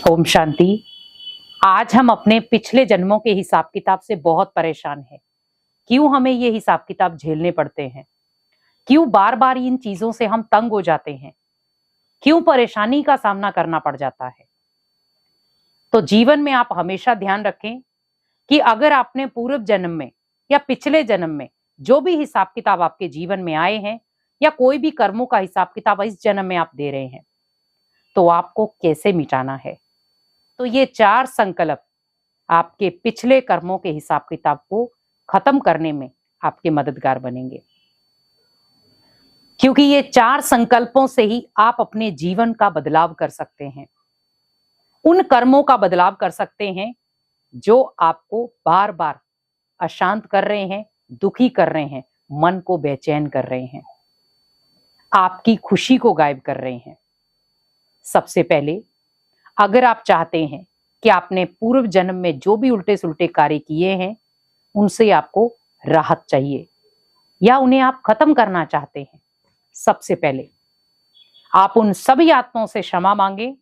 ओम शांति। आज हम अपने पिछले जन्मों के हिसाब किताब से बहुत परेशान हैं। क्यों हमें ये हिसाब किताब झेलने पड़ते हैं? क्यों बार बार इन चीजों से हम तंग हो जाते हैं? क्यों परेशानी का सामना करना पड़ जाता है? तो जीवन में आप हमेशा ध्यान रखें कि अगर आपने पूर्व जन्म में या पिछले जन्म में जो भी हिसाब किताब आपके जीवन में आए हैं या कोई भी कर्मों का हिसाब किताब इस जन्म में आप दे रहे हैं, तो आपको कैसे मिटाना है। तो ये 4 संकल्प आपके पिछले कर्मों के हिसाब किताब को खत्म करने में आपके मददगार बनेंगे, क्योंकि ये 4 संकल्पों से ही आप अपने जीवन का बदलाव कर सकते हैं। उन कर्मों का बदलाव कर सकते हैं जो आपको बार बार अशांत कर रहे हैं, दुखी कर रहे हैं, मन को बेचैन कर रहे हैं, आपकी खुशी को गायब कर रहे हैं। सबसे पहले, अगर आप चाहते हैं कि आपने पूर्व जन्म में जो भी उल्टे सुलटे कार्य किए हैं उनसे आपको राहत चाहिए या उन्हें आप खत्म करना चाहते हैं, सबसे पहले आप उन सभी आत्माओं से क्षमा मांगे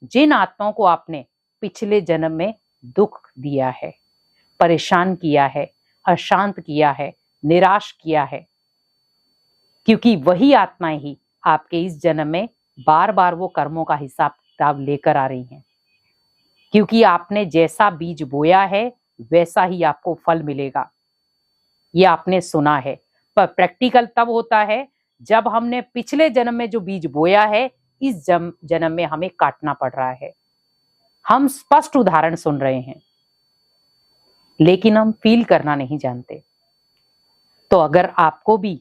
जिन आत्माओं को आपने पिछले जन्म में दुख दिया है, परेशान किया है, अशांत किया है, निराश किया है, क्योंकि वही आत्माएं ही आपके इस जन्म में बार बार वो कर्मों का हिसाब किताब लेकर आ रही हैं। क्योंकि आपने जैसा बीज बोया है वैसा ही आपको फल मिलेगा। ये आपने सुना है, पर प्रैक्टिकल तब होता है जब हमने पिछले जन्म में जो बीज बोया है इस जन्म में हमें काटना पड़ रहा है। हम स्पष्ट उदाहरण सुन रहे हैं लेकिन हम फील करना नहीं जानते। तो अगर आपको भी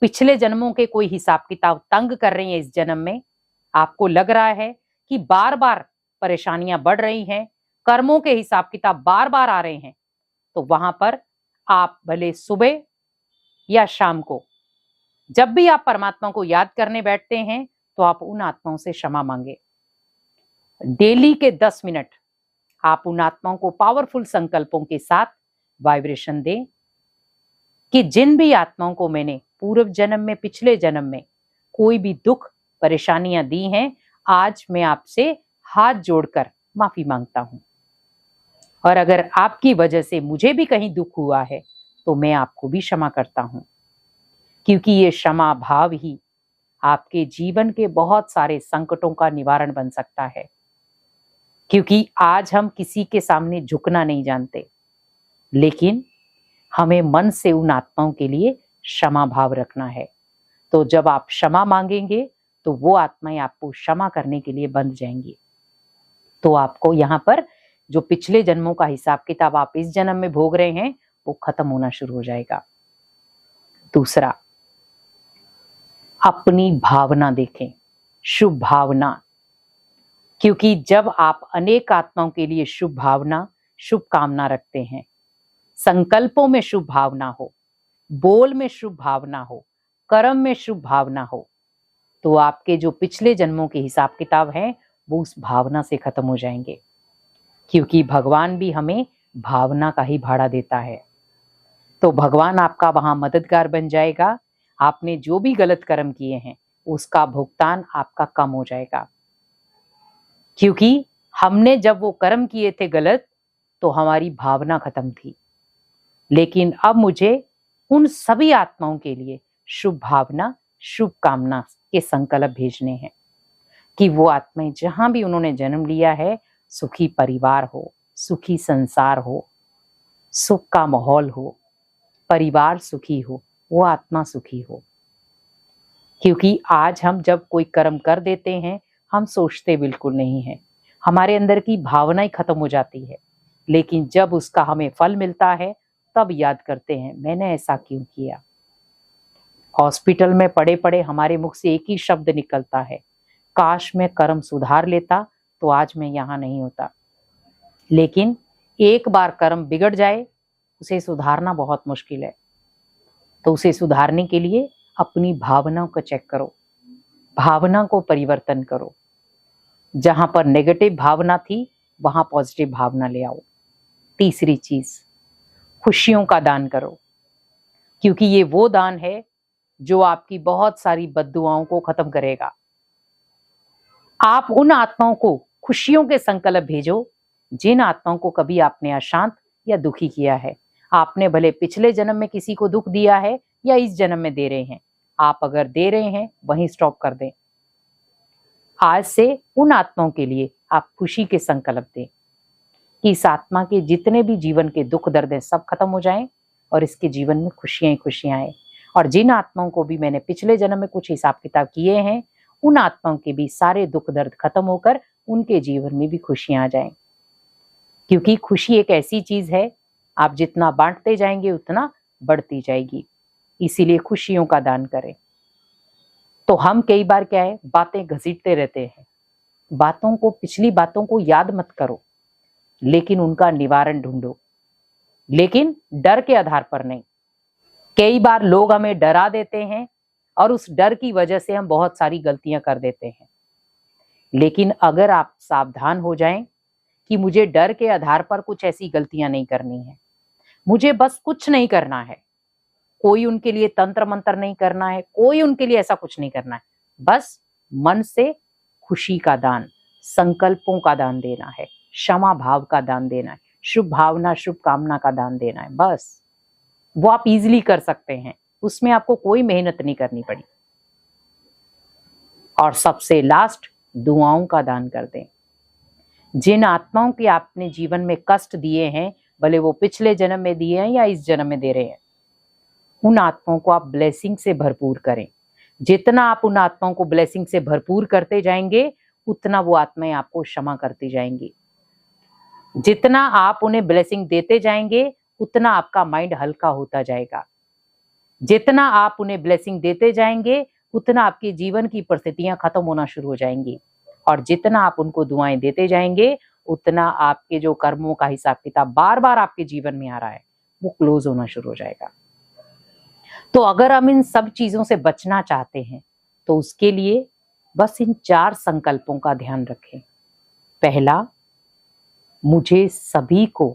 पिछले जन्मों के कोई हिसाब किताब तंग कर रही हैं इस जन्म में, आपको लग रहा है कि बार बार परेशानियां बढ़ रही हैं, कर्मों के हिसाब किताब बार बार आ रहे हैं, तो वहां पर आप भले सुबह या शाम को जब भी आप परमात्मा को याद करने बैठते हैं तो आप उन आत्माओं से क्षमा मांगे। डेली के 10 मिनट आप उन आत्माओं को पावरफुल संकल्पों के साथ वाइब्रेशन दें कि जिन भी आत्माओं को मैंने पूर्व जन्म में, पिछले जन्म में कोई भी दुख परेशानियां दी हैं, आज मैं आपसे हाथ जोड़कर माफी मांगता हूं। और अगर आपकी वजह से मुझे भी कहीं दुख हुआ है तो मैं आपको भी क्षमा करता हूं, क्योंकि ये क्षमा भाव ही आपके जीवन के बहुत सारे संकटों का निवारण बन सकता है। क्योंकि आज हम किसी के सामने झुकना नहीं जानते, लेकिन हमें मन से उन आत्माओं के लिए क्षमा भाव रखना है। तो जब आप क्षमा मांगेंगे तो वो आत्माएं आपको क्षमा करने के लिए बंध जाएंगी। तो आपको यहाँ पर जो पिछले जन्मों का हिसाब किताब आप इस जन्म में भोग रहे हैं वो खत्म होना शुरू हो जाएगा। दूसरा, अपनी भावना देखें, शुभ भावना। क्योंकि जब आप अनेक आत्माओं के लिए शुभ भावना, शुभ कामना रखते हैं, संकल्पों में शुभ भावना हो, बोल में शुभ भावना हो, कर्म में शुभ भावना हो, तो आपके जो पिछले जन्मों के हिसाब किताब हैं वो उस भावना से खत्म हो जाएंगे। क्योंकि भगवान भी हमें भावना का ही भाड़ा देता है। तो भगवान आपका वहां मददगार बन जाएगा। आपने जो भी गलत कर्म किए हैं उसका भुगतान आपका कम हो जाएगा। क्योंकि हमने जब वो कर्म किए थे गलत तो हमारी भावना खत्म थी, लेकिन अब मुझे उन सभी आत्माओं के लिए शुभ भावना, शुभ कामना के संकल्प भेजने हैं कि वो आत्माएं जहां भी उन्होंने जन्म लिया है सुखी परिवार हो, सुखी संसार हो, सुख का माहौल हो, परिवार सुखी हो, वो आत्मा सुखी हो। क्योंकि आज हम जब कोई कर्म कर देते हैं हम सोचते बिल्कुल नहीं है, हमारे अंदर की भावना ही खत्म हो जाती है, लेकिन जब उसका हमें फल मिलता है तब याद करते हैं मैंने ऐसा क्यों किया। हॉस्पिटल में पड़े पड़े हमारे मुख से एक ही शब्द निकलता है, काश मैं कर्म सुधार लेता तो आज मैं यहाँ नहीं होता। लेकिन एक बार कर्म बिगड़ जाए उसे सुधारना बहुत मुश्किल है। तो उसे सुधारने के लिए अपनी भावनाओं को चेक करो, भावना को परिवर्तन करो। जहां पर नेगेटिव भावना थी वहां पॉजिटिव भावना ले आओ। तीसरी चीज, खुशियों का दान करो, क्योंकि ये वो दान है जो आपकी बहुत सारी बद्दुआओं को खत्म करेगा। आप उन आत्माओं को खुशियों के संकल्प भेजो जिन आत्माओं को कभी आपने अशांत या दुखी किया है। आपने भले पिछले जन्म में किसी को दुख दिया है या इस जन्म में दे रहे हैं, आप अगर दे रहे हैं वहीं स्टॉप कर दें। आज से उन आत्माओं के लिए आप खुशी के संकल्प दें कि इस आत्मा के जितने भी जीवन के दुख दर्द हैं सब खत्म हो जाएं और इसके जीवन में खुशियां ही खुशियां आए। और जिन आत्माओं को भी मैंने पिछले जन्म में कुछ हिसाब किताब किए हैं, उन आत्माओं के भी सारे दुख दर्द खत्म होकर उनके जीवन में भी खुशियां आ जाएं। क्योंकि खुशी एक ऐसी चीज है, आप जितना बांटते जाएंगे उतना बढ़ती जाएगी। इसीलिए खुशियों का दान करें। तो हम कई बार क्या है, बातें घसीटते रहते हैं, बातों को, पिछली बातों को याद मत करो, लेकिन उनका निवारण ढूंढो, लेकिन डर के आधार पर नहीं। कई बार लोग हमें डरा देते हैं और उस डर की वजह से हम बहुत सारी गलतियां कर देते हैं। लेकिन अगर आप सावधान हो जाएं कि मुझे डर के आधार पर कुछ ऐसी गलतियां नहीं करनी है, मुझे बस कुछ नहीं करना है, कोई उनके लिए तंत्र मंत्र नहीं करना है, कोई उनके लिए ऐसा कुछ नहीं करना है, बस मन से खुशी का दान, संकल्पों का दान देना है, क्षमा भाव का दान देना है, शुभ भावना शुभ कामना का दान देना है। बस वो आप इजीली कर सकते हैं, उसमें आपको कोई मेहनत नहीं करनी पड़ी। और सबसे लास्ट, दुआओं का दान कर दें। जिन आत्माओं के आपने जीवन में कष्ट दिए हैं, भले वो पिछले जन्म में दिए हैं या इस जन्म में दे रहे हैं, उन आत्माओं को आप ब्लेसिंग से भरपूर करें। जितना आप उन आत्माओं को ब्लेसिंग से भरपूर करते जाएंगे, उतना वो आत्माएं आपको क्षमा करती जाएंगी। जितना आप उन्हें ब्लेसिंग देते जाएंगे, उतना आपका माइंड हल्का होता जाएगा। जितना आप उन्हें ब्लेसिंग देते जाएंगे, उतना आपके जीवन की परिस्थितियां खत्म होना शुरू हो जाएंगी। और जितना आप उनको दुआएं देते जाएंगे, उतना आपके जो कर्मों का हिसाब किताब बार बार आपके जीवन में आ रहा है, वो क्लोज होना शुरू हो जाएगा। तो अगर हम इन सब चीजों से बचना चाहते हैं, तो उसके लिए बस इन 4 संकल्पों का ध्यान रखें। पहला, मुझे सभी को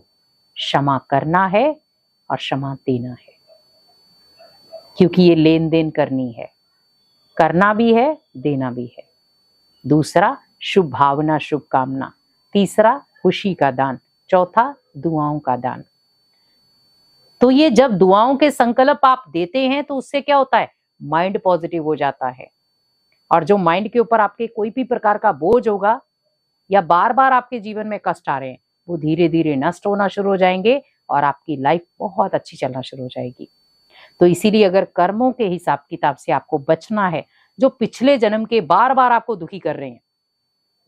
क्षमा करना है और क्षमा देना है, क्योंकि ये लेन देन करनी है, करना भी है, देना भी है। दूसरा, शुभ भावना शुभ कामना। तीसरा, खुशी का दान। चौथा, दुआओं का दान। तो ये जब दुआओं के संकल्प आप देते हैं, तो उससे क्या होता है, माइंड पॉजिटिव हो जाता है। और जो माइंड के ऊपर आपके कोई भी प्रकार का बोझ होगा या बार बार आपके जीवन में कष्ट आ रहे हैं, वो धीरे धीरे नष्ट होना शुरू हो जाएंगे और आपकी लाइफ बहुत अच्छी चलना शुरू हो जाएगी। तो इसीलिए अगर कर्मों के हिसाब किताब से आपको बचना है, जो पिछले जन्म के बार बार आपको दुखी कर रहे हैं,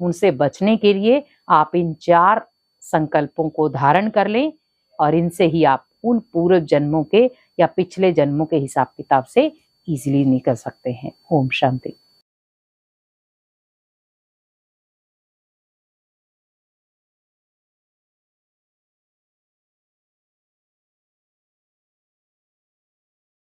उनसे बचने के लिए आप इन 4 संकल्पों को धारण कर लें और इनसे ही आप उन पूर्व जन्मों के या पिछले जन्मों के हिसाब किताब से इजीली निकल सकते हैं। ओम शांति।